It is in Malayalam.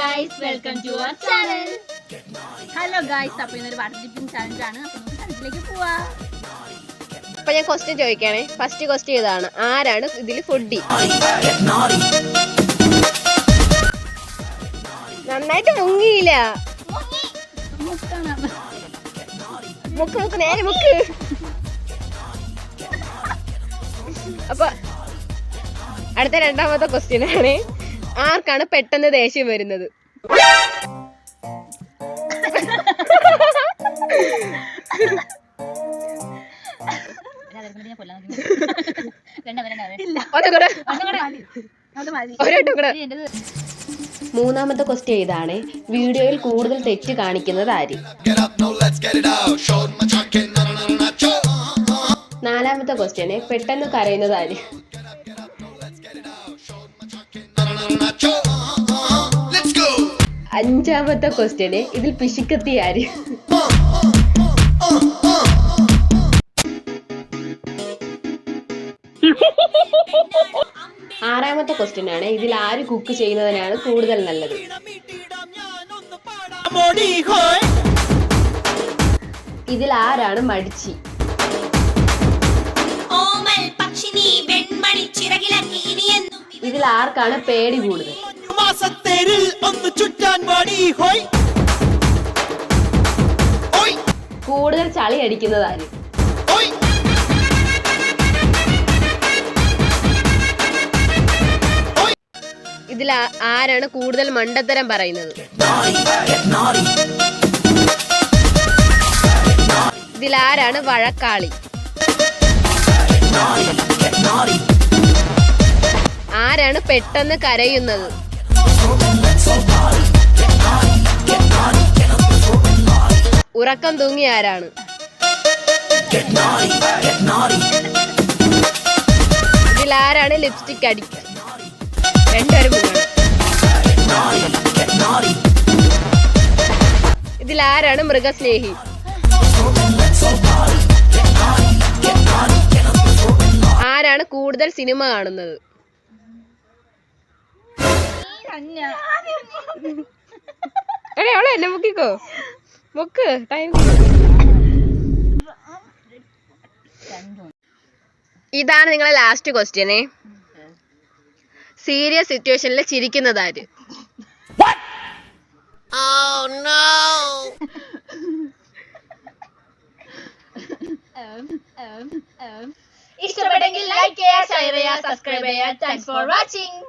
guys, welcome to our channel. Hello guys, അപ്പോൾ ഇന്നൊരു വാട്ടർ ഡിപ്പിംഗ് ചാലഞ്ച് ആണ്. അപ്പോൾ നമുക്ക് ചാലഞ്ചിലേക്ക് പോവാം. അപ്പോൾ ഞാൻ ക്വസ്റ്റ്യൻ ചോദിക്കാനേ. ഫസ്റ്റ് ക്വസ്റ്റ്യൻ ഇതാണ്. ആരാണ് ഇതിൽ ഫുഡി? നന്നായിട്ട് മുങ്ങിയില്ല. മുക്ക് നേരെ മുക്ക്. അപ്പൊ അടുത്ത രണ്ടാമത്തെ ക്വസ്റ്റ്യൻ ആണ്. ആർക്കാണ് പെട്ടെന്ന് ദേഷ്യം വരുന്നത്? മൂന്നാമത്തെ ക്വസ്റ്റ്യൻ ഇതാണ്. വീഡിയോയിൽ കൂടുതൽ തെറ്റ് കാണിക്കുന്നത് ആര്? നാലാമത്തെ ക്വസ്റ്റ്യന് പെട്ടെന്ന് കരയുന്നത് ആര്? അഞ്ചാമത്തെ ക്വസ്റ്റ്യന് ഇതിൽ പിശുക്കത്തി ആര്? ആറാമത്തെ ക്വസ്റ്റ്യൻ ആണ്. ഇതിൽ ആര് കുക്ക് ചെയ്യുന്നതിനാണ് കൂടുതൽ നല്ലത്? ഇതിൽ ആരാണ് മടിച്ചി? ഇതിൽ ആർക്കാണ് പേടി കൂടുതൽ? കൂടുതൽ ചളി അടിക്കുന്നത് ആര്? ഇതിൽ ആരാണ് കൂടുതൽ മണ്ടത്തരം പറയുന്നത്? ഇതിൽ ആരാണ് വഴക്കാളി? ആരാണ് പെട്ടെന്ന് കരയുന്നത്? ഉറക്കം തൂങ്ങി ആരാണ്? ഇതിൽ ആരാണ് ലിപ്സ്റ്റിക് അടിക്കുക? രണ്ടുപേരും ഇതിൽ ആരാണ് മൃഗസ്നേഹി? ആരാണ് കൂടുതൽ സിനിമ കാണുന്നത്? എന്നെ മുക്കിക്കോ. മുക്ക് ടൈം. ഇതാണ് നിങ്ങളെ ലാസ്റ്റ് ക്വസ്റ്റ്യനെ. സീരിയസ് സിറ്റുവേഷനിൽ ചിരിക്കുന്നത് ആര്? ഇഷ്ടപ്പെട്ടെങ്കിൽ ലൈക്ക് ചെയ്യുക, ഷെയർ ചെയ്യുക, സബ്സ്ക്രൈബ് ചെയ്യുക. Thanks for watching.